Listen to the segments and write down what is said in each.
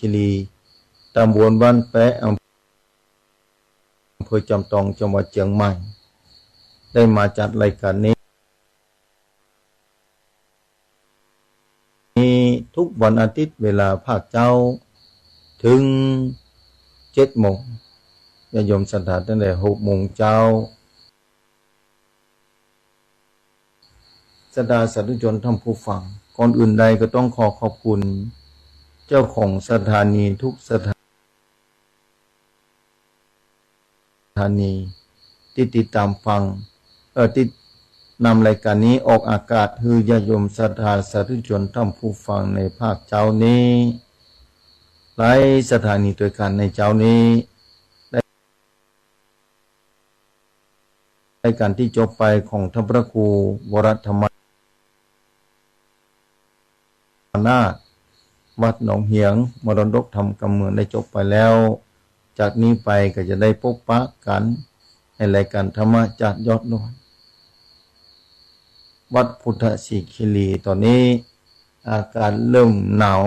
คิรีตำบลบ้านแปะอำเภอจอมทองจังหวัดเชียงใหม่ได้มาจัดรายการนี้ทุกวันอาทิตย์เวลาภาคเจ้าถึง7 โมงญาติโยมศรัทธาตั้งแต่6 โมงเช้าศรัทธาสาธุชนท่านผู้ฟังก่อนอื่นใดก็ต้องขอบคุณเจ้าของสถานีทุกสถานีที่ติดตามฟังติดนำรายการนี้ออกอากาศคือญาติโยมศรัทธาสาธุชนท่านผู้ฟังในภาคเจ้านี้หลายสถานีด้วยกันในเจ้านี้รายการที่จบไปของท่านพระครูวรธรรมนาถวัดหนองเหียงมรดกธรรมกำเมืองได้จบไปแล้วจากนี้ไปก็จะได้พบปะกันในรายการธรรมะจากยอดดอยวัดพุทธศิคิรีตอนนี้อากาศเริ่มหนาว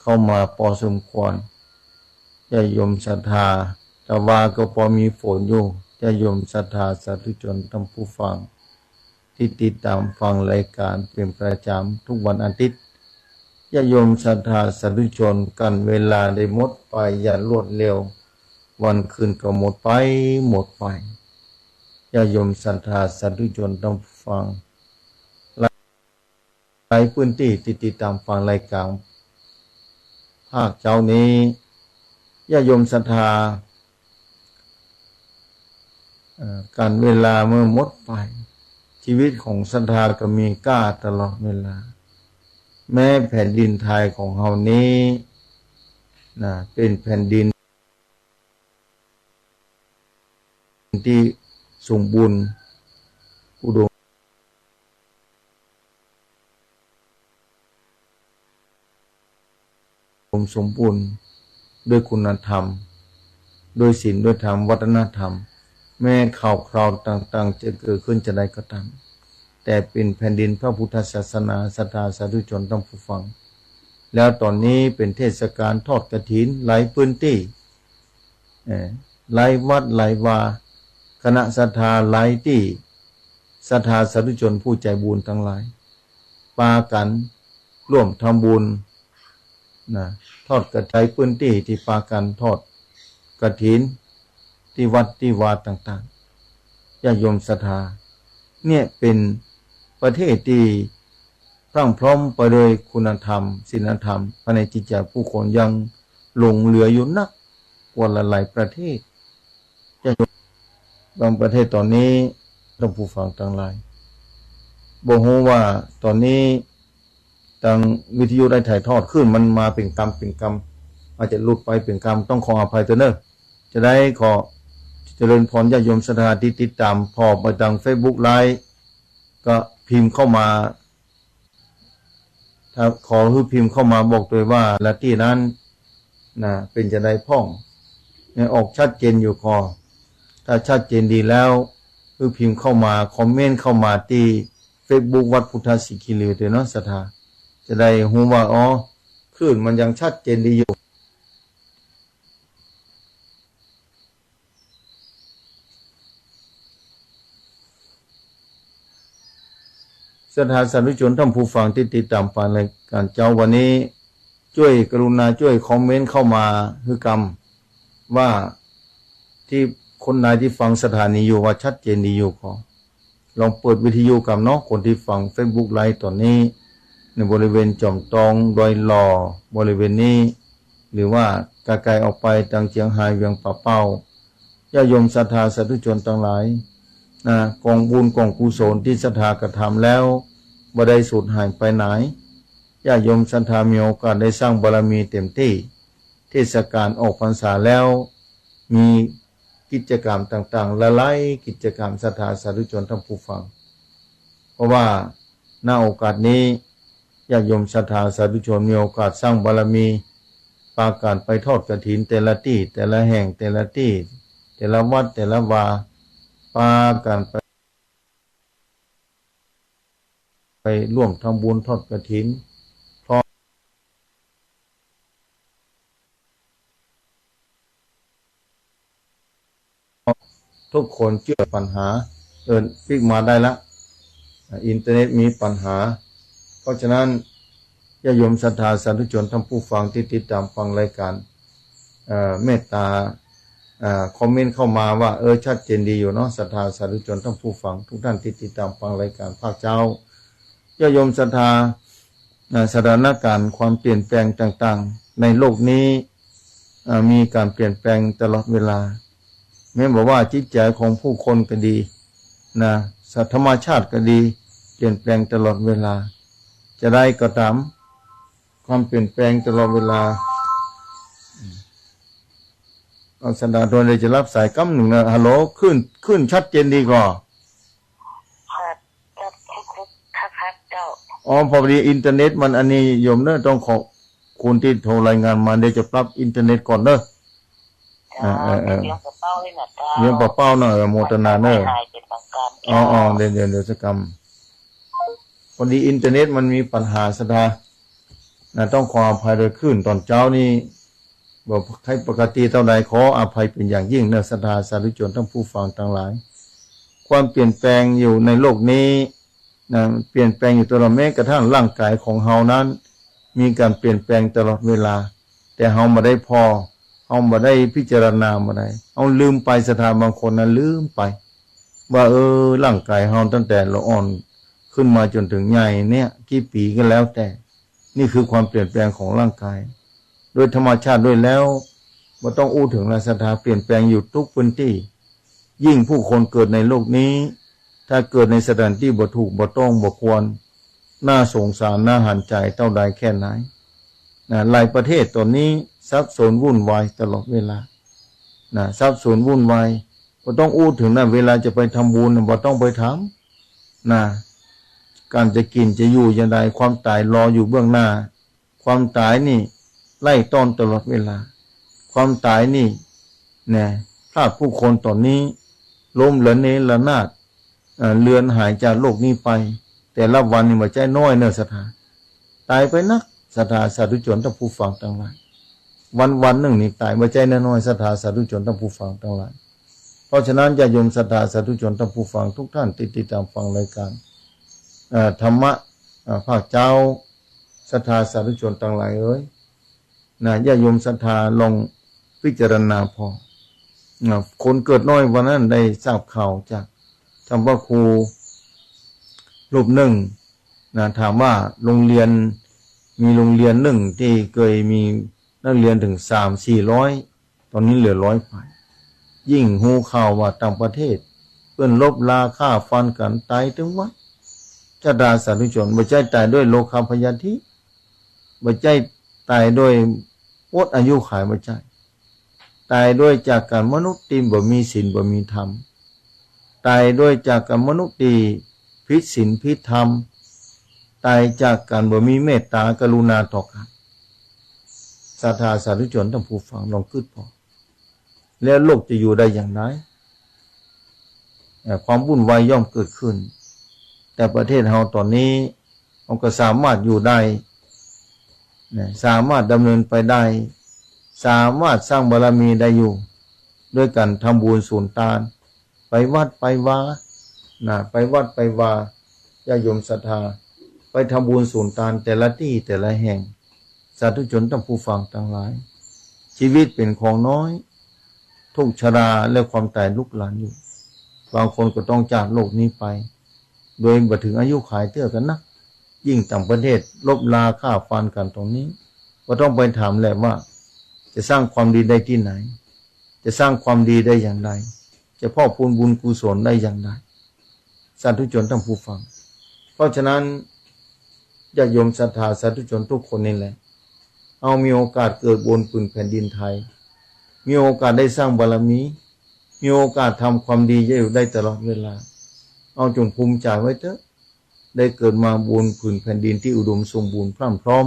เข้ามาพอสมควรญาติโยมศรัทธาแต่ว่าก็พอมีฝนอยู่ญาติโยมศรัทธาสาธุชนท่านผู้ฟังที่ติดตามฟังรายการเป็นประจำทุกวันอาทิตย์ญาติโยมศรัทธาสาธุชนกันเวลาได้หมดไปอย่างรวดเร็ววันคืนก็หมดไปญาติโยมศรัทธาสาธุชนท่านผู้ฟังหลายพื้นที่ติดตามฟังรายการภาคเจ้านี้ญาติโยมศรัทธาการเวลาเมื่อหมดไปชีวิตของศรัทธาก็มีค่าตลอดเวลาแม้แผ่นดินไทยของเรานี้เป็นแผ่นดินที่สมบูรณ์อุดมสมบูรณ์ด้วยคุณธรรมด้วยศีลด้วยธรรมวัฒนธรรมแม้ข่าวคราวต่างๆจะเกิดขึ้นจะได้ก็ตามแต่เป็นแผ่นดินพระพุทธศาสนาศรัทธาสาธุชนท่านผู้ฟังแล้วตอนนี้เป็นเทศกาลทอดกฐินหลายพื้นที่หลายวัดหลายวาคณะศรัทธาหลายที่ศรัทธาสาธุชนผู้ใจบุญทั้งหลายปากันร่วมทำบุญทอดกฐินพื้นที่ที่ปากันทอดกฐินที่วัดที่วาต่างๆญาติโยมศรัทธาเนี่ยเป็นประเทศที่พรั่งพร้อมไปด้วยคุณธรรมศีลธรรมภายในจิตใจผู้คนยังหลงเหลืออยู่นักกว่าหลายประเทศญาติโยมบางประเทศตอนนี้ท่านผู้ฟังทั้งหลายบอกว่าตอนนี้ทางวิทยุได้ถ่ายทอดขึ้นมันมาเป็นกรรมอาจจะหลุดไปเป็นกรรมต้องขออภัยเถอะเนอะจะได้ขอเจริญพรญาติโยมศรัทธาที่ติดตามพอมาทาง Facebook ไลฟ์ก็พิมพ์เข้ามาถ้าขอคือพิมพ์เข้ามาบอกตัวว่าละที่นั้นเป็นจะได้พ่องเนี่ยออกชัดเจนอยู่ถ้าชัดเจนดีแล้วคือพิมพ์เข้ามาคอมเมนต์เข้ามาที่ Facebook วัดพุทธศิคิรีเนาะศรัทธาจะได้รู้ว่าคลื่นมันยังชัดเจนดีอยู่ศรัทธาสาธุชนท่านผู้ฟังที่ติดตามฟังรายการเจ้าวันนี้ช่วยกรุณาช่วยคอมเมนต์เข้ามาคือกรรมว่าที่คนไหนที่ฟังสถานีอยู่ว่าชัดเจนดีอยู่ขอลองเปิดวิทยุกับเนาะคนที่ฟัง Facebook ไลฟ์ตอนนี้ในบริเวณจอมทองดอยหล่อบริเวณนี้หรือว่าไกลๆออกไปทางเชียงรายเวียงป่าเป้าญาติโยมศรัทธาสาธุชนทั้งหลายกองบุญกองกุศลที่ศรัทธากระทำแล้วบ่ได้สูญหายไปไหนญาติโยมศรัทธามีโอกาสได้สร้างบารมีเต็มที่เทศกาลออกพรรษาแล้วมีกิจกรรมต่างๆละลายกิจกรรมศรัทธาสาธุชนท่านผู้ฟังเพราะว่าณโอกาสนี้ญาติโยมศรัทธาสาธุชนมีโอกาสสร้างบารมีปาการไปทอดกฐินแต่ละที่แต่ละแห่งแต่ละที่แต่ละวัดแต่ละวาปาการไปร่วมทำบุญทอดกฐินพร้อ ทุกคนเจอปัญหาฟิกมาได้ละอินเทอร์เน็ตมีปัญหาเพราะฉะนั้นญาติโยมศรัทธาสาธุชนท่านผู้ฟังที่ติดตามฟังรายการเมตตาคอมเมนต์เข้ามาว่าชัดเจนดีอยู่เนาะศรัทธาสาธุชนท่านผู้ฟังทุกท่านที่ติดตามฟังรายการภาคเจ้าญาติโยมศรัทธาสถานการณ์ความเปลี่ยนแปลงต่างๆในโลกนี้มีการเปลี่ยนแปลงตลอดเวลาแม้บอกว่าจิตใจของผู้คนก็ดีนะธรรมชาติก็ดีเปลี่ยนแปลงตลอดเวลาจะได้ก็ตามความเปลี่ยนแปลงตลอดเวลาเอาสันดาโดนเลยจะรับสายกั้มหนึ่งนะฮัลโหลขึ้นชัดเจนดีกว่าครับครับเจ้าพอดีอินเทอร์เน็ตมันอันนี้โยมเนอะต้องขอคุณที่โทรรายงานมาเดี๋ยวจะปรับอินเทอร์เน็ตก่อนเนอะเลี้ยงปลาเป้าให้หน่อยเจ้าเลี้ยงปลาเป้าเนอะโมทนาเนอะเดี๋ยวสกรรมพอดีอินเทอร์เน็ตมันมีปัญหาสดาต้องขออภัยโดยขึ้นตอนเช้านี้บอกใครปกติเท่าใดขออภัยเป็นอย่างยิ่งเนอะศรัทธาสาธุชนทั้งผู้ฟังทั้งหลายความเปลี่ยนแปลงอยู่ในโลกนี้เปลี่ยนแปลงอยู่ตลอดแม้กระทั่งร่างกายของเฮานั้นมีการเปลี่ยนแปลงตลอดเวลาแต่เฮาบ่ได้พอเฮาบ่ได้พิจารณาบ่ได้เฮาลืมไปศรัทธาบางคนนั้นลืมไปว่าร่างกายเฮาตั้งแต่เราอ่อนขึ้นมาจนถึงใหญ่เนี่ยกี่ปีก็แล้วแต่นี่คือความเปลี่ยนแปลงของร่างกายโดยธรรมชาติด้วยแล้วบ่ต้องอู้ถึงศรัทธาเปลี่ยนแปลงอยู่ทุกพื้นที่ยิ่งผู้คนเกิดในโลกนี้ถ้าเกิดในสถานที่บ่ถูกบ่ต้องบ่ควรน่าสงสารน่าหันใจเท่าใดแค่ไหนหลายประเทศตอนนี้สับสนวุ่นวายตลอดเวลาสับสนวุ่นวายบ่ต้องอู้ถึงเวลาจะไปทำบุญบ่ต้องไปทำการจะกินจะอยู่อย่างไรความตายรออยู่เบื้องหน้าความตายนี่ไล่ต้อนตลอดเวลาความตายนี่ถ้าผู้คนตอนนี้ล้มละเนระนาดเลือนหายจากโลกนี้ไปแต่ละวันนี่บ่ใจน้อยเนอะศรัทธาตายไปนักศรัทธาสาธุชนทั้งผู้ฟังทั้งหลายวันหนึ่งนี่ตายบ่ใจน้อยศรัทธาสาธุชนทั้งผู้ฟังทั้งหลายเพราะฉะนั้นญาติโยมศรัทธาสาธุชนทั้งผู้ฟังทุกท่านติดตามฟังรายการธรรมะภาคเจ้าศรัทธาสาธุชนทั้งหลายญาติโยมศรัทธาลองพิจารณาพอคนเกิดน้อยวันนั้นได้ทราบข่าวจากธรรมครูรูปหนึ่งถามว่าโรงเรียนมีโรงเรียนหนึ่งที่เคยมีนักเรียนถึง300-400ตอนนี้เหลือ100ฝ่ายยิ่งหูข่าวว่าต่างประเทศเพื่อนลบลาฆ่าฟันกันตายถึงวัดจะดาสาธุชนบ่ใช่ตายด้วยโลคาพยาธิบ่ใช่ตายด้วยอดอายุขายบ่ใช่ตายด้วยจากการมนุษย์ที่บ่มีศีลบ่มีธรรมตายด้วยจากการมนุษย์ที่ผิดศีลผิดธรรมตายจากการบ่มีเมตตากรุณาต่อกันศรัทธาสาธุชนทั้งผู้ฟังลองคิดพอแล้วโลกจะอยู่ได้อย่างไรความวุ่นวายย่อมเกิดขึ้นแต่ประเทศเฮาตอนนี้มันก็สามารถอยู่ได้สามารถดำเนินไปได้สามารถสร้างบารมีได้อยู่ด้วยกันทำบุญสุนทานไปวัดไปวาไปวัดไปวาญาติโยมศรัทธาไปทำบุญสุนทานแต่ละที่แต่ละแห่งสาธุชนทั้งผู้ฟังทั้งหลายชีวิตเป็นของน้อยทุกชราและความตายลุกหลานอยู่บางคนก็ต้องจากโลกนี้ไปโดยบ่ถึงอายุขัยเตื้อกันนะยิ่งต่างประเทศลบลาฆ่าฟันกันตรงนี้ก็ต้องไปถามแหละว่าจะสร้างความดีได้ที่ไหนจะสร้างความดีได้อย่างไรจะพอกพูนบุญกุศลได้อย่างไรสาธุชนทั้งผู้ฟังเพราะฉะนั้นญาติโยมศรัทธาสาธุชนทุกคนนี่แหละเอามีโอกาสเกิดบนผืนแผ่นดินไทยมีโอกาสได้สร้างบารมีมีโอกาสทำความดีอยู่ได้ตลอดเวลาเอาจงภูมิใจไว้เถอะได้เกิดมาบนผืนแผ่นดินที่อุดมสมบูรณ์พรั่งพร้อม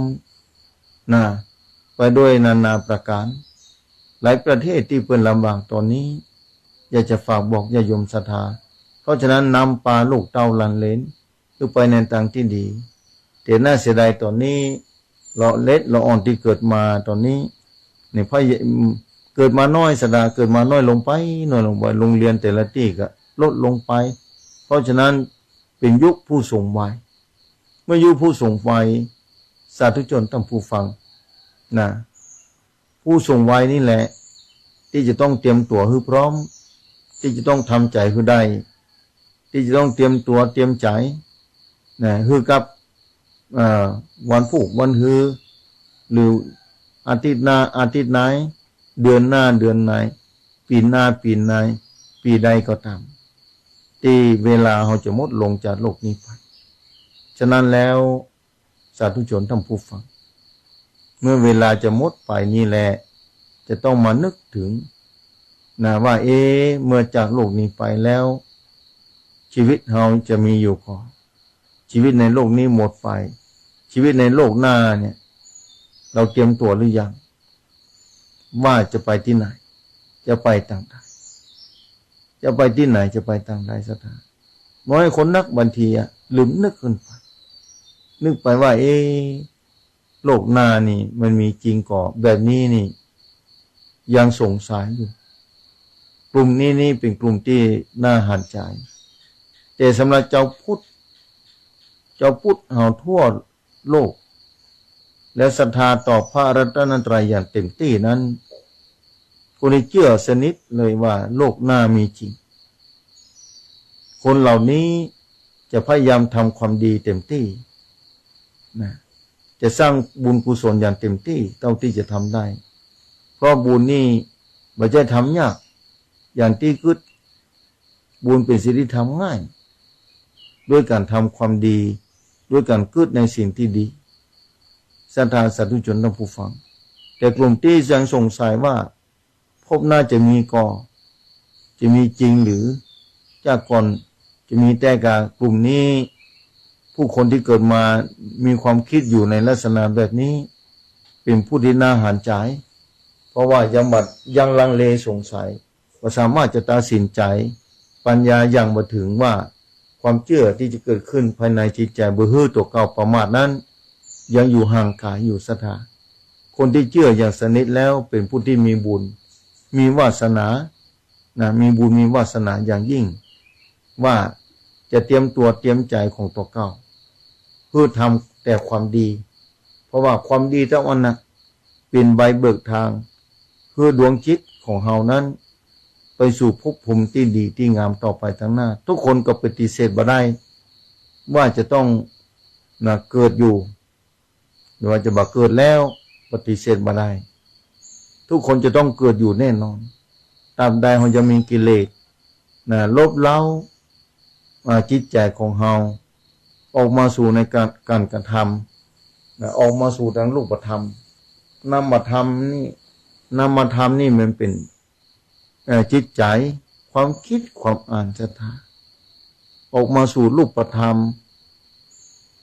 ไปด้วยนานาประการหลายประเทศที่เพิ่นลำบากตอนนี้อยากจะฝากบอกญาติโยมศรัทธาเพราะฉะนั้นนำปลาลูกเต้าหลานเหลนคือไปในทางที่ดีแต่น่าเสียดายตอนนี้เราเล็ดเราอ่อนที่เกิดมาตอนนี้ในพระ เกิดมาน้อยศรัทธาเกิดมาน้อยลงไปน้อยลงไปโรงเรียนแต่ละที่ก็ลดลงไปเพราะฉะนั้นเป็นยุคผู้สูงวัยเมื่อยุคผู้สูงวัยสาธุชนท่านผู้ฟังนะผู้สูงวัยนี่แหละที่จะต้องเตรียมตัวให้พร้อมที่จะต้องทำใจให้ได้ที่จะต้องเตรียมตัวเตรียมใจนะคือกับวันผูกวันฮือหรืออาทิตย์หน้าอาทิตย์ไหนเดือนหน้าเดือนไหนปีหน้าปีไหนปีใดก็ตามที่เวลาเราจะหมดลงจากโลกนี้ไปฉะนั้นแล้วสาธุชนท่านผู้ฟังเมื่อเวลาจะหมดไปนี่แหละจะต้องมานึกถึงนะว่าเมื่อจากโลกนี้ไปแล้วชีวิตเราจะมีอยู่ก่อนชีวิตในโลกนี้หมดไปชีวิตในโลกหน้าเนี่ยเราเตรียมตัวหรือยังว่าจะไปที่ไหนจะไปทางใดจะไปที่ไหนจะไปทางใดสักทางน้อยคนนักบางทีลืมนึกขึ้นไปนึกไปว่าโลกหน้านี่มันมีจริงก่อแบบนี้นี่ยังสงสัยอยู่กลุ่มนี้เป็นกลุ่มที่น่าหันใจแต่สำหรับเจ้าพุทธเฮาทั่วโลกและศรัทธาต่อพระรัตนตรัยอย่างเต็มที่นั้นคนที่เชื่อสนิทเลยว่าโลกหน้ามีจริงคนเหล่านี้จะพยายามทำความดีเต็มที่นะจะสร้างบุญกุศลอย่างเต็มที่เท่าที่จะทำได้เพราะบุญนี่ไม่ใช่ทำยากอย่างที่คิดบุญเป็นสิ่งที่ทำง่ายด้วยการทำความดีด้วยการคิดในสิ่งที่ดีศรัทธาสาธุชนท่านผู้ฟังแต่กลุ่มที่ยังสงสัยว่าพบหน้าจะมีก่อจะมีจริงหรือจากก่อนจะมีแต่กับกลุ่มนี้ผู้คนที่เกิดมามีความคิดอยู่ในลักษณะแบบนี้เป็นผู้ที่น่าหันใจเพราะว่ายังลังเลสงสัยว่าสามารถจะตัดสินใจปัญญายังมาถึงว่าความเชื่อที่จะเกิดขึ้นภายในจิตใจบ่ฮื้อตัวเก่าประมาทนั้นยังอยู่ห่างไกลอยู่ศรัทธาคนที่เชื่ออย่างสนิทแล้วเป็นผู้ที่มีบุญมีวาสนานะมีบุญมีวาสนาอย่างยิ่งว่าจะเตรียมตัวเตรียมใจของตัวเก่าเพื่อทำแต่ความดีเพราะว่าความดีทั้งวันนะเป็นใบเบิกทางเพื่อดวงจิตของเฮานั้นไปสู่ภพภูมิที่ดีที่งามต่อไปทั้งหน้าทุกคนก็ปฏิเสธบ่ได้ว่าจะต้องเกิดอยู่หรือว่าจะบ่เกิดแล้วปฏิเสธบ่ได้ทุกคนจะต้องเกิดอยู่แน่นอนตามใดเฮาจะมีกิเลสลบเล้าจิตใจของเฮาออกมาสู่ในการกระทำออกมาสู่ทางรูปธรรมนามธรรมนี่มันเป็นจิตใจความคิดความอ่านศรัทธาออกมาสู่รูปธรรม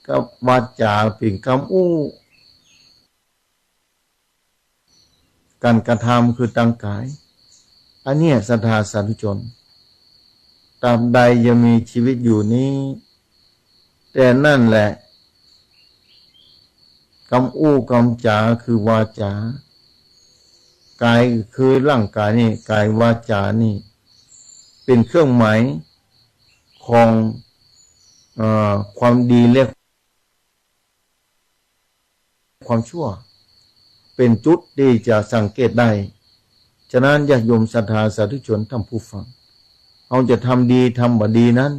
กับวาจาเป็นคำอู้การกระทำคือตั้งกายอันนี้ศรัทธาสาธุชนตราบใดยังมีชีวิตอยู่นี้แต่นั่นแหละคำอู้คำจาคือวาจากายคือร่างกายนี่กายวาจานี่เป็นเครื่องหมายของความดีและความชั่วเป็นจุดที่จะสังเกตได้ฉะนั้นญาติโยมศรัทธาสาธุชนท่านผู้ฟังเราจะทำดีทำบ่ดีนั้น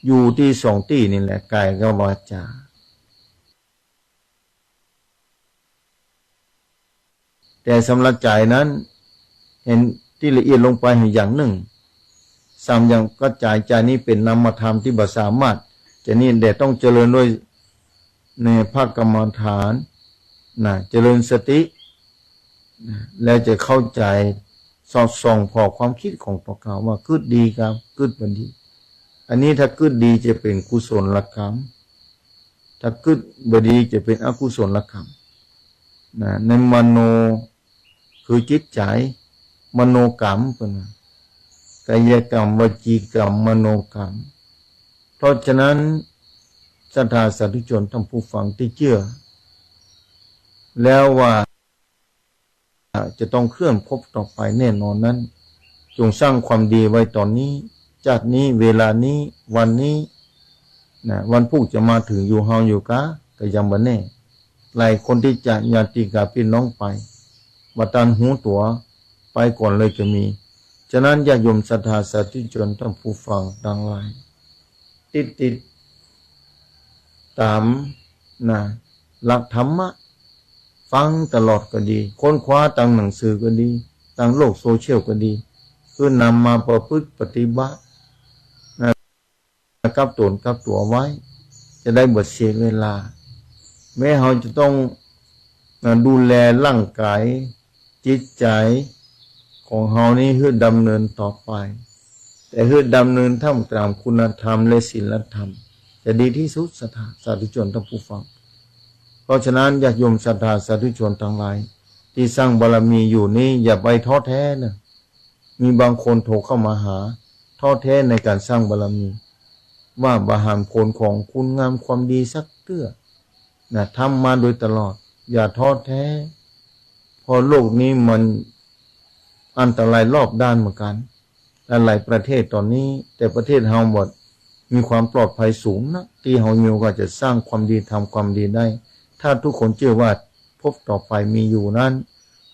อยู่ที่สองที่นี่แหละกายกับวาจาแต่สำหรับใจนั้นเห็นที่ละเอียดลงไปอย่างหนึ่งสามอย่างก็ใจนี้เป็นนามธรรมที่บ่สามารถจะนี่แต่ต้องเจริญด้วยในภาคกรรมฐานเจริญสติแล้วจะเข้าใจสอดส่องพอความคิดของตัวเขาว่าคิดดีครับคิดบันดีอันนี้ถ้าคิดดีจะเป็นกุศลกรรมถ้าคิดบดีจะเป็นอกุศลกรรมในมโนคือจิตใจมโนกรรมเป็นกายกรรมวจีกรรมมโนกรรมเพราะฉะนั้นศรัทธาสาธุชนท่านผู้ฟังที่เชื่อแล้วว่า จะต้องเคลื่อนพบต่อไปแน่นอนนั้นจงสร้างความดีไว้ตอนนี้จากนี้เวลานี้วันนี้นะวันพรุ่งจะมาถึงอยู่เฮาอยู่กะก็ยังบ่แน่หลายคนที่จะญาติกาพี่น้องไปบัตันหูตัวไปก่อนเลยก็มีฉะนั้นญาติโยมศรัทธาสาธุชนท่านผู้ฟังดังหลายติดตามนะหลักธรรมะฟังตลอดก็ดีค้นคว้าทางหนังสือก็ดีทางโลกโซเชียลก็ดีเพื่อนำมาประพฤติปฏิบัตินะกับตนกับตัวไว้จะได้บ่เสียเวลาแม้เราจะต้องดูแลร่างกายจิตใจของเรานี้ให้ดำเนินต่อไปแต่ให้ดำเนินท่ามกลางคุณธรรมและศีลธรรมจะดีที่สุดศรัทธาสาธุชนท่านผู้ฟังเพราะฉะนั้นญาติโยมศรัทธาสาธุชนทั้งหลายที่สร้างบารมีอยู่นี้อย่าไปท้อแท้นะมีบางคนโทรเข้ามาหาท้อแท้ในการสร้างบารมีว่าบาหารผลของคุณงามความดีสักเตื้อนะทำมาโดยตลอดอย่าท้อแท้เพราะโลกนี้มันอันตรายรอบด้านเหมือนกันหลายประเทศตอนนี้แต่ประเทศเฮาหมดมีความปลอดภัยสูงนะที่เฮามีโอกาสจะสร้างความดีทำความดีได้ถ้าทุกคนเชื่อว่าพบต่อไปมีอยู่นั้น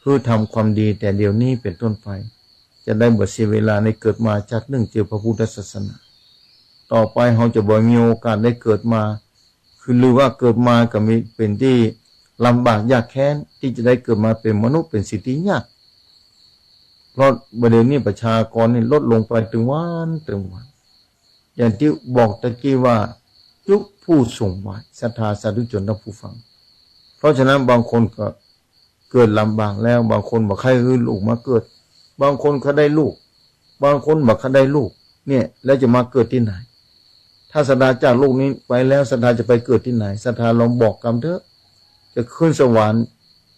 คือทำความดีแต่เดี๋ยวนี้เป็นต้นไปจะได้บ่เสียเวลาในเกิดมาจากเนื่องเจอพระพุทธศาสนาต่อไปเฮาจะบ่มีโอกาสได้เกิดมาคือหรือว่าเกิดมาก็มีเป็นที่ลำบากยากแค้นที่จะได้เกิดมาเป็นมนุษย์เป็นสิ่งที่ยากเพราะประเดี๋ยวนี้ประชากรนี่ลดลงไปถึงวันอย่างที่บอกตะกี้ว่ายุคผู้ส่งไว้ศรัทธาสาธุชนท่านผู้ฟังเพราะฉะนั้นบางคนก็เกิดลำบากแล้วบางคนบอกใครลูกมาเกิดบางคนเขาได้ลูกบางคนบอกเขาได้ลูกเนี่ยแล้วจะมาเกิดที่ไหนถ้าศรัทธาจากโลกนี้ไปแล้วศรัทธาจะไปเกิดที่ไหนศรัทธาลองบอกกรรมเถอะจะขึ้นสวรรค์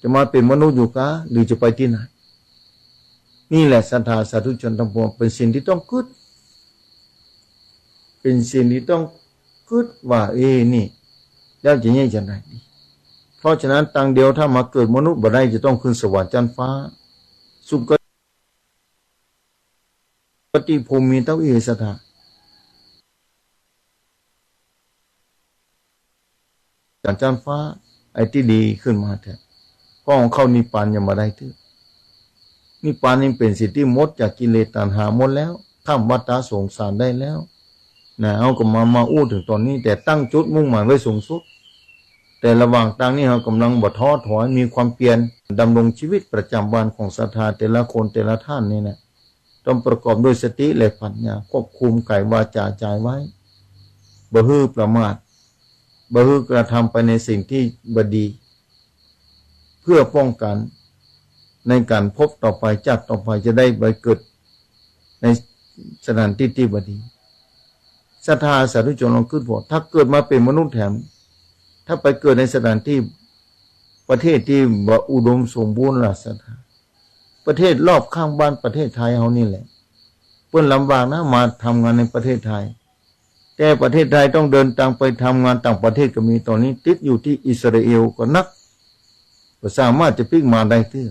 จะมาเป็นมนุษย์อยู่กะหรือจะไปที่ไหนนี่แหละศรัทธาสาธุชนทั้งปวงเป็นสิ่งที่ต้องคิดเป็นสิ่งที่ต้องคิดว่านี่แล้วจะยังไงดีเพราะฉะนั้นตังเดียวถ้ามาเกิดมนุษย์บ่ได้จะต้องขึ้นสวรรค์ชั้นฟ้าสุคติภูมิเต้าศรัทธาชั้นฟ้าไอ้ที่ดีขึ้นมาแท้ก็ของเข้านิพพานยังมาได้ทึนิพพานนี่เป็นสิ่งที่หมดจากกิเลสตัณหาหมดแล้วข้ามวัฏสงสารได้แล้วนะเอาก็มาอู้ถึงตอนนี้แต่ตั้งจุดมุ่งหมายไว้สูงสุดแต่ระหว่างตั้งนี้เรากำลังบ่ท้อถอยมีความเปลี่ยนดำรงชีวิตประจำวันของศรัทธาแต่ละคนแต่ละท่านนี่นะต้องประกอบด้วยสติและปัญญาควบคุมกายวาจาใจไว้บ่ฮื้อประมาทบ่ฮื้อกระทำไปในสิ่งที่บดีเพื่อป้องกันในการพบต่อไปจัดต่อไปจะได้ไปเกิดในสถานที่ที่บดีศรัทธาสาธุชนลองคิดว่าถ้าเกิดมาเป็นมนุษย์แถมถ้าไปเกิดในสถานที่ประเทศที่บ่อุดมสมบูรณ์ล่ะศรัทธาประเทศรอบข้างบ้านประเทศไทยเฮานี่แหละเพิ่นลำบากนะมาทำงานในประเทศไทยแต่ประเทศไทยต้องเดินทางไปทำงานต่างประเทศก็มีตอนนี้ติดอยู่ที่อิสราเอลก็นักก็สามารถจะพลิกมาได้เตื้อ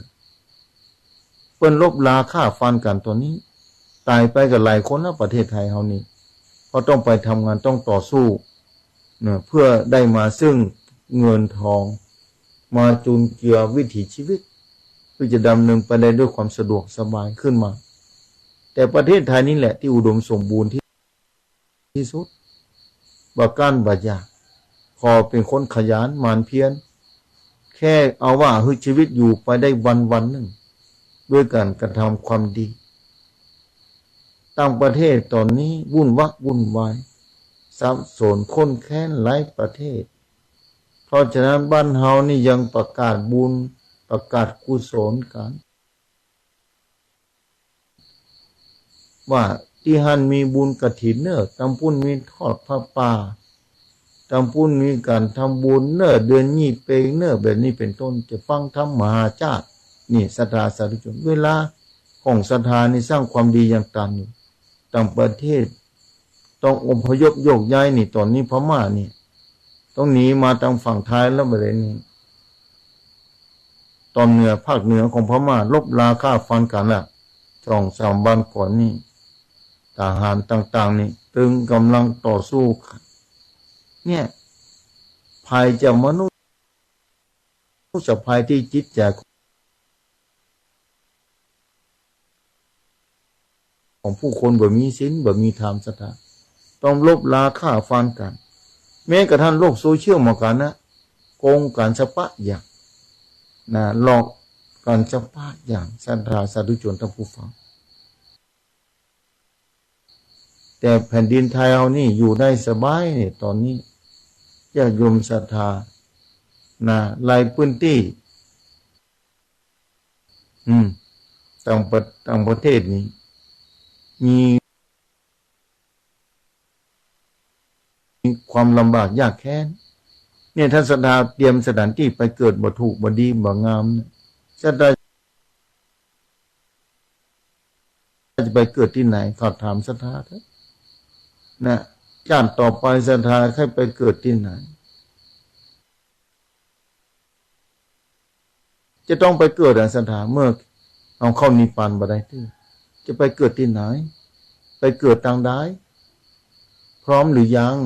เพิ่นลบลาฆ่าฟันกันตอนนี้ตายไปกับหลายคนแล้วประเทศไทยเฮานี่เพราะต้องไปทำงานต้องต่อสู้เนี่ยเพื่อได้มาซึ่งเงินทองมาจุนเจือวิถีชีวิตเพื่อจะดำเนินไปได้ด้วยความสะดวกสบายขึ้นมาแต่ประเทศไทยนี่แหละที่อุดมสมบูรณ์ที่สุดบ่ก้านบ่ยากพอเป็นคนขยันหมั่นเพียรแค่เอาว่าชีวิตอยู่ไปได้วันหนึ่งด้วยการกระทำความดีต่างประเทศตอนนี้วุ่นวายสับสนข้นแค้นหลายประเทศเพราะฉะนั้นบ้านเฮานี่ยังประกาศบุญประกาศกุศลกันว่าที่หันมีบุญกฐินเนอตำปุ้นมีทอดผ้าป่าตำปุ้นมีการทำบุญเนอเดือนยี่เปงเนอแบบนี้เป็นต้นจะฟังธรรมมหาชาตินี่ศรัทธาสาธุชนเวลาของศรัทธานี่สร้างความดีอย่างต่างอยู่ต่างประเทศต้องอพยพโยกย้ายนี่ตอนนี้พม่านี่ต้องหนีมาทางฝั่งไทยแล้วประเด็นนี้ ตอนเหนือภาคเหนือของพม่าลบราฆ่าฟันกันละ2-3 วันก่อนนี้ทหารต่างๆนี่ตึงกำลังต่อสู้เนี่ยภัยจากมนุษย์ภัยที่จิตใจของผู้คนบ่มีศีลบ่มีธรรมศรัทธาต้องลบราฆ่าฟันกันแม้กระทั่งโลกโซเชียลเหมือนกันนะโกงกันสปะอย่างนะหลอกกันสปะอย่างศรัทธาสาธุชนท่านผู้ฟังแต่แผ่นดินไทยเรานี่อยู่ได้สบายนี่ตอนนี้ญาติโยมศรัทธานะหลายพื้นที่ต่างประเทศนี้มีความลำบากยากแค้นเนี่ยท่านศรัทธาเตรียมสถานที่ไปเกิดบ่ถูกบ่ดีบ่งามศรัทธาจะไปเกิดที่ไหนขอถามศรัทธาเถอะนะชาติต่อไปศรัทธาให้ไปเกิดที่ไหนจะต้องไปเกิดศรัทธาเมื่อเอาเข้านิพพานบ่ได้ที่จะไปเกิดที่ไหนไปเกิดทางใดพร้อมหรือยัง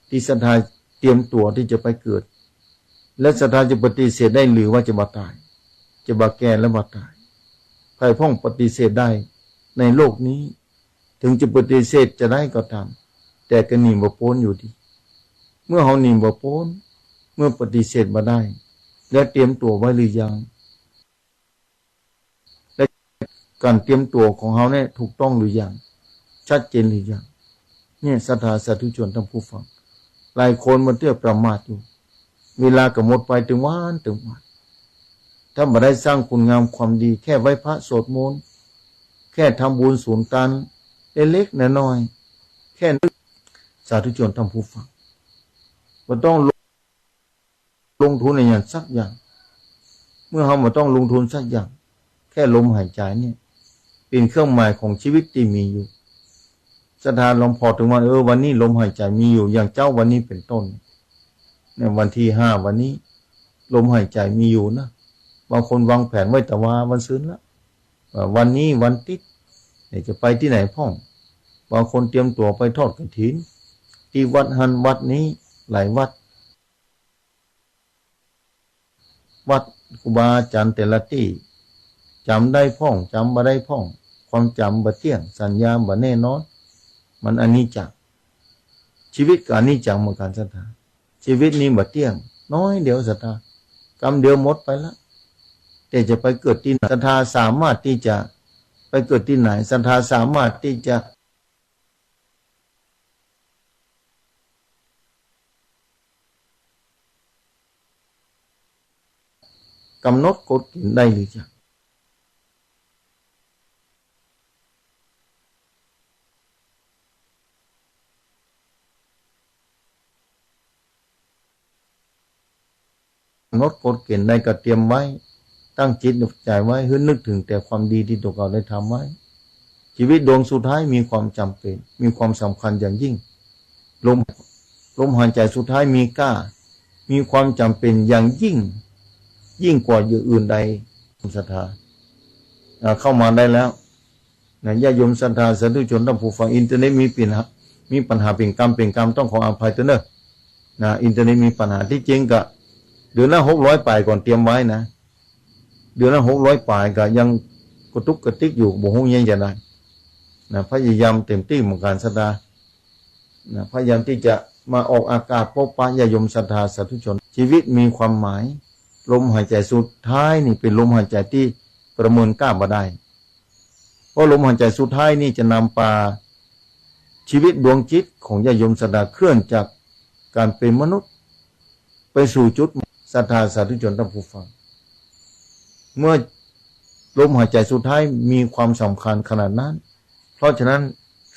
ที่ศรัทธาเตรียมตัวที่จะไปเกิดและศรัทธาจะปฏิเสธได้หรือว่าจะบ่ตายจะบ่แก่และบ่ตายใครพ้องปฏิเสธได้ในโลกนี้ถึงจะปฏิเสธจะได้ก็ตามแต่ก็หนีบ่พ้นอยู่ดีเมื่อเฮาหนีบ่พ้นเมื่อปฏิเสธบ่ได้แล้วเตรียมตัวไว้หรือยังและการเตรียมตัวของเฮาเนี่ยถูกต้องหรือยังชัดเจนหรือยังเนี่ยศรัทธาสาธุชนท่านผู้ฟังหลายคนมันเที่ยวประมาทอยู่เวลาก็หมดไปถึงวันถ้าบ่ได้สร้างคุณงามความดีแค่ไหว้พระสวดมนต์แค่ทำบุญสูญตันเล็กๆน้อยๆแค่นึกสาธุชนท่านผู้ฟังบ่ต้องลงทุนในอย่างสักอย่างเมื่อเราบ่ต้องลงทุนสักอย่างแค่ลมหายใจเนี่ยเป็นเครื่องหมายของชีวิตที่มีอยู่ศรัทธาลองพอถึงว่าวันนี้ลมหายใจมีอยู่อย่างเจ้าวันนี้เป็นต้นในวันที่5วันนี้ลมหายใจมีอยู่นะบางคนวางแผนไว้แต่ว่าวันศุกร์ละวันนี้วันติดเนี่ยจะไปที่ไหนพ่องบางคนเตรียมตัวไปทอดกฐินที่วัดหันวัดนี้หลายวัดครูบาอาจารย์แต่ละที่จำได้พ่องจำบ่ได้พ่องความจำบ่เที่ยงสัญญาบ่แน่นอนมันอนิจจังชีวิตก็อนิจจังเหมือนกันศรัทธาชีวิตนี้บ่เที่ยงน้อยเดียวศรัทธากรรมเดียวหมดไปแล้วแต่จะไปเกิดที่ไหนศรัทธาสามารถที่จะไปเกิดที่ไหนศรัทธาสามารถที่จะกำหนดกฎเกณฑ์ได้หรือยังกำหนดกฎเกณฑ์ได้ก็เตรียมไว้ตั้งจิตใจไว้ให้นึกถึงแต่ความดีที่ตัวเราได้ทำไว้ชีวิตดวงสุดท้ายมีความจำเป็นมีความสำคัญอย่างยิ่งลมหายใจสุดท้ายมีค่ามีความจำเป็นอย่างยิ่งกว่าอย่างอื่นใดศรัทธาเข้ามาได้แล้วนะญาติโยมศรัทธาสาธุชนท่านผู้ฟังอินเทอร์เน็ตมีปัญหาเป็นกรรมต้องขออภัยเถอะเนอะนะอินเทอร์เน็ตมีปัญหาที่จริงก็เดือนละ600ป่ายก่อนเตรียมไว้นะเดือนละ600ป่ายก็ยังกระตุกกระติกอยู่บ่ฮู้ยังจะได้นะพยายามเต็มที่เหมือนกันศรัทธานะพยายามที่จะมาออกอากาศพบปะญาติโยมศรัทธาสาธุชนชีวิตมีความหมายลมหายใจสุดท้ายนี่เป็นลมหายใจที่ประเมินค่าบ่ได้เพราะลมหายใจสุดท้ายนี่จะนำพาชีวิตดวงจิตของญาติโยมศรัทธาเคลื่อนจากการเป็นมนุษย์ไปสู่จุดศรัทธาสาธุชนท่านผู้ฟังเมื่อลมหายใจสุดท้ายมีความสำคัญขนาดนั้นเพราะฉะนั้น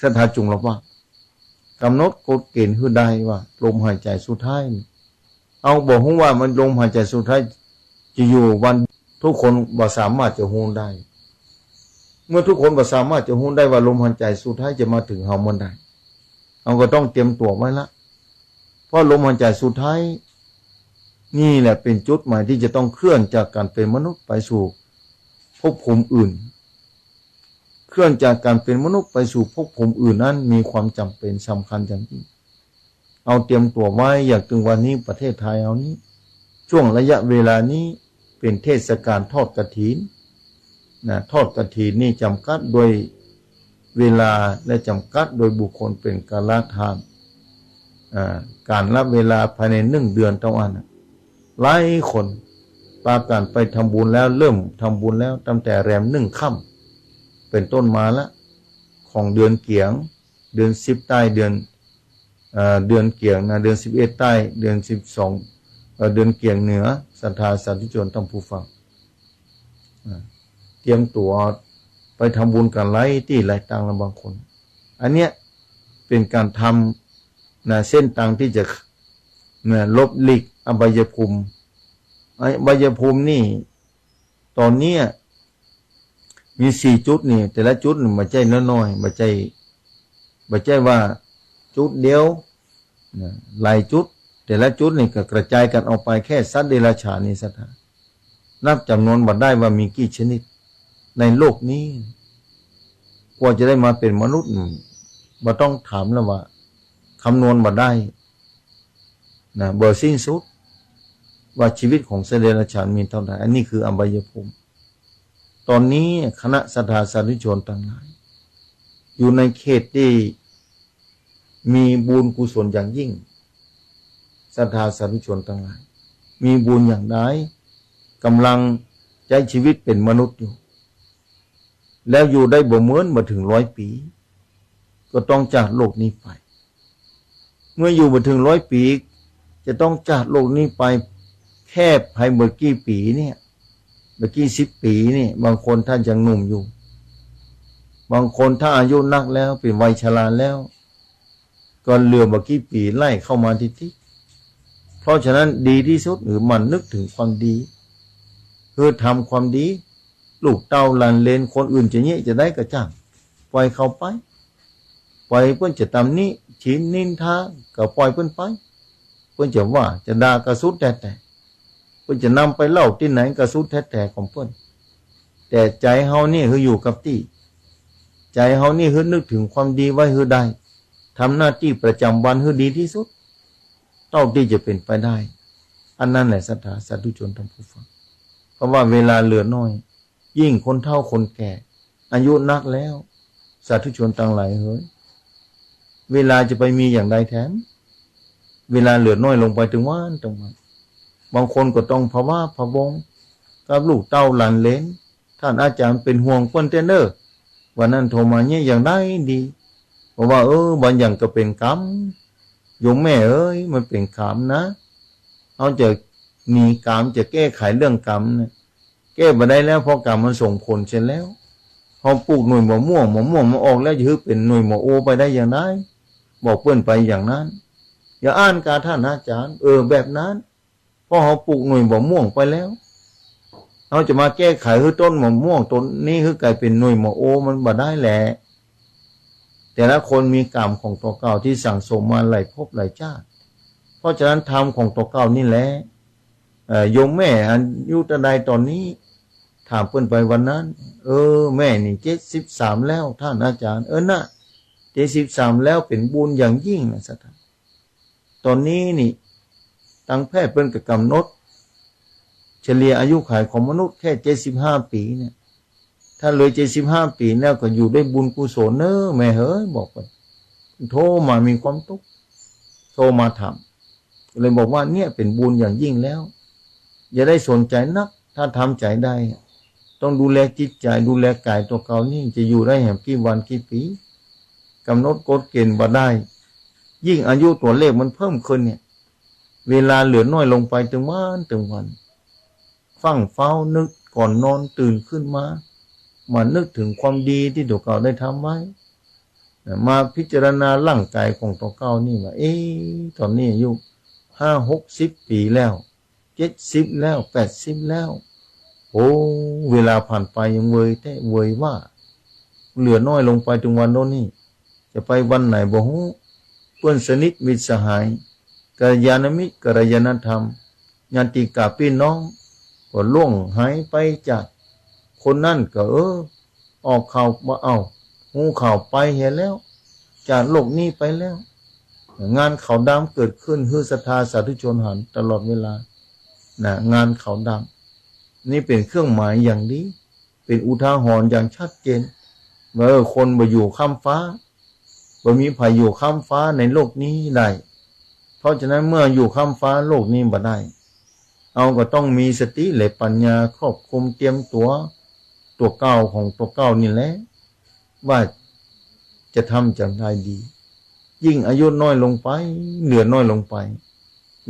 ศรัทธาจงระว่ากำหนดกฎเกณฑ์ให้ได้ว่าลมหายใจสุดท้ายเอาบอกว่ามันลมหายใจสุดท้ายจะอยู่วันทุกคนบ่สามารถจะฮู้ได้เมื่อทุกคนบ่สามารถจะฮู้ได้ว่าลมหายใจสุดท้ายจะมาถึงเฮาเมื่อใดเราก็ต้องเตรียมตัวไว้ละเพราะลมหายใจสุดท้าย นี่แหละเป็นจุดหมายที่จะต้องเคลื่อนจากการเป็นมนุษย์ไปสู่ภพภูมิอื่นเคลื่อนจากการเป็นมนุษย์ไปสู่ภพภูมิอื่นนั้นมีความจำเป็นสำคัญอย่างยิ่งเอาเตรียมตัวไว้อยากถึงวันนี้ประเทศไทยเอานี้ช่วงระยะเวลานี้เป็นเทศกาลทอดกฐินนะทอดกฐินนี่จำกัดโดยเวลาและจำกัดโดยบุคคลเป็นกาลทานการรับเวลาภายใน1 เดือนเท่านั้นหลายคนปาการไปทำบุญแล้วเริ่มทำบุญแล้วตั้งแต่แรม1 ค่ำเป็นต้นมาละของเดือนเกียงเดือน10ใต้เดือนเกียงนะเดือน11ใต้เดือน12เดือนเกียงเหนือศรัทธาสาธุชนต้องผู้ฟังเตรียมตัวไปทำบุญกันหลายที่หลายตังละบางคนอันเนี้ยเป็นการทำเส้นทางที่จะลบหลีกอบายภูมิอบายภูมินี่ตอนนี้มี4 จุดนี่แต่ละจุดไม่ใช่น้อยๆไม่ใช่ว่าจุดเดียวหลายจุดแต่ละจุดนี่ก็กระจายกันออกไปแค่สัตว์เดรัจฉานนี่สัตว์นับจำนวนบ่ได้ว่ามีกี่ชนิดในโลกนี้กว่าจะได้มาเป็นมนุษย์บ่ต้องถามแล้วว่าคำนวณบ่ได้เบอร์สิ้นสุดว่าชีวิตของสัตว์เดรัจฉานมีเท่าไหร่อันนี้คืออบายภูมิตอนนี้คณะศรัทธาสาธุชนทั้งหลายอยู่ในเขตที่มีบุญกุศลอย่างยิ่งศรัทธาสาธุชนทั้งหลายมีบุญอย่างใดกำลังใช้ชีวิตเป็นมนุษย์อยู่แล้วอยู่ได้บ่เหมือนมาถึง100 ปีก็ต้องจากโลกนี้ไปเมื่ออยู่มาถึง100 ปีจะต้องจากโลกนี้ไปแค่ภายเมื่อกี่ปีเนี่ยเมื่อกี้10 ปีนี่บางคนท่านยังหนุ่มอยู่บางคนถ้าอายุนักแล้วเป็นวัยชราแล้วก็เหลือเมื่อกี่ปีไล่เข้ามาทิเพราะฉะนั้นดีที่สุดหรือมันนึกถึงความดีคือทำความดีลูกเต้าหลานเลนคนอื่นจะเงี้ยจะได้กระจ่างปล่อยเขาไปปล่อยเพื่อนจะตำนี้ชี้นินทาก็ปล่อยเพื่อนไปเพื่อนจะว่าจะด่ากระสุดแต่เพื่อนจะนำไปเล่าที่ไหนกระสุดแต่ของเพื่อนแต่ใจเฮานี่คืออยู่กับที่ใจเฮานี่คือนึกถึงความดีไว้คือได้ทำหน้าที่ประจำวันคือดีที่สุดเท่าที่จะเป็นไปได้อันนั้นแหละศรัทธาสาธุชนทั้งผู้ฟังเพราะว่าเวลาเหลือน้อยยิ่งคนเฒ่าคนแก่อายุนักแล้วสาธุชนทั้งหลายเฮ้ยเวลาจะไปมีอย่างใดแถมเวลาเหลือน้อยลงไปถึงวันบางคนก็ต้องภาวะพะวงกับลูกเต้าหลานเลนท่านอาจารย์เป็นห่วงเปิ้นเทนเนอร์วันนั้นโทรมาเนี่ยอย่างได้ดีเพราะว่าบางอย่างก็เป็นกรรมโยมแม่มันเป็นกรรมนะเอาจะหนีกรรมจะแก้ไขเรื่องกรรมนะแก้มาได้แล้วเพราะกรรมมันส่งผลเสร็จแล้วพอปลูกหน่วยมะม่วงมันออกแล้วจะเป็นหน่วยมะโอไปได้อย่างไรบอกเพื่อนไปอย่างนั้นอย่าอ่านการท่านอาจารย์แบบนั้นพอเขาปลูกหน่วยมะม่วงไปแล้วเขาจะมาแก้ไขคือต้นมะม่วงต้นนี้คือกลายเป็นหน่วยมะโอมันบ่ได้แหละแต่ละคนมีกรรมของตัวเก่าที่สั่งสมมาหลายภพหลายชาติเพราะฉะนั้นธรรมของตัวเก่านี่แหละโยมแม่อายุตะใดตอนนี้ถามเพิ่นไปวันนั้นแม่นี่73แล้วท่านอาจารย์นะ73แล้วเป็นบุญอย่างยิ่งนะสัตว์ตอนนี้นี่ทางแพทย์เพิ่นก็กำหนดเฉลี่ยอายุขัยของมนุษย์แค่75 ปีเนี่ยถ้าเลย75 ปีแล้วก็อยู่ได้บุญกุศลแม่เฮ้ยบอกไปโทรมามีความทุกข์โทรมาถามเลยบอกว่าเนี่ยเป็นบุญอย่างยิ่งแล้วอย่าได้สนใจนักถ้าทำใจได้ต้องดูแลจิตใจดูแลกายตัวเก่านี่จะอยู่ได้แห่งกี่วันกี่ปีกำหนดกฎเกณฑ์บ่ได้ยิ่งอายุตัวเลขมันเพิ่มขึ้นเนี่ยเวลาเหลือน้อยลงไปถึงวันฟังเฝ้านึกก่อนนอนตื่นขึ้นมานึกถึงความดีที่ตัวเก่าได้ทำไว้มาพิจารณาร่างกายของตัวเก่านี่ว่าตอนนี้อายุ50-60 ปีแล้ว70แล้ว80แล้วเวลาผ่านไปยังเวยว่าเหลือน้อยลงไปถึงวันโน้นนี่จะไปวันไหนบ่ฮู้เพื่อนสนิทมิตรสหายกัลยาณมิตรกัลยาณธรรม ญาติกาพี่น้องก็ล่วงหายไปจากคนนั่นก็ออกข่าวมาเอาหูข่าวไปเห็นแล้วจากโลกนี้ไปแล้วงานขาวดำเกิดขึ้นฮือศรัทธาสาธุชนหันตลอดเวลานะงานขาวดำนี่เป็นเครื่องหมายอย่างนี้เป็นอุทาหรณ์อย่างชัดเจนว่าคนบ่อยู่ข้ามฟ้าบ่มีภัยอยู่ข้ามฟ้าในโลกนี้ได้เพราะฉะนั้นเมื่ออยู่ข้ามฟ้าโลกนี้บ่ได้เอาก็ต้องมีสติและปัญญาครอบคุมเตรียมตัวเก้าของตัวเก้านี่แหละว่าจะทำจังไรดียิ่งอายุน้อยลงไปเหลือน้อยลงไป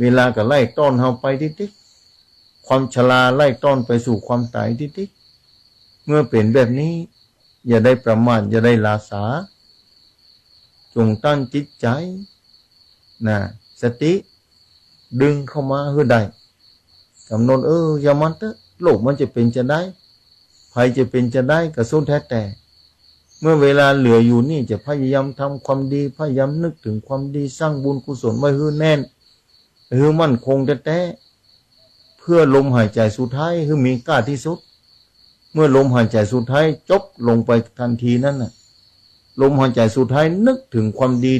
เวลาก็ไล่ต้อนเฮาไปติ๊กๆความชราไล่ต้อนไปสู่ความตายติ๊กๆเมื่อเป็นแบบนี้อย่าได้ประมาทอย่าได้ลาสาจงตั้งจิตใจนะสติดึงเข้ามาให้ได้กำหนดอย่ามันเถอะโลกมันจะเป็นจะได้ภัยจะเป็นจะได้ก็สุดแท้แต่เมื่อเวลาเหลืออยู่นี่จะพยายามทำความดีพยายามนึกถึงความดีสร้างบุญกุศลไว้ให้แน่นให้มั่นคงแท้ๆเพื่อลมหายใจสุดท้ายให้มีกล้าที่สุดเมื่อลมหายใจสุดท้ายจบลงไปทันทีนั้นน่ะลมหายใจสุดท้ายนึกถึงความดี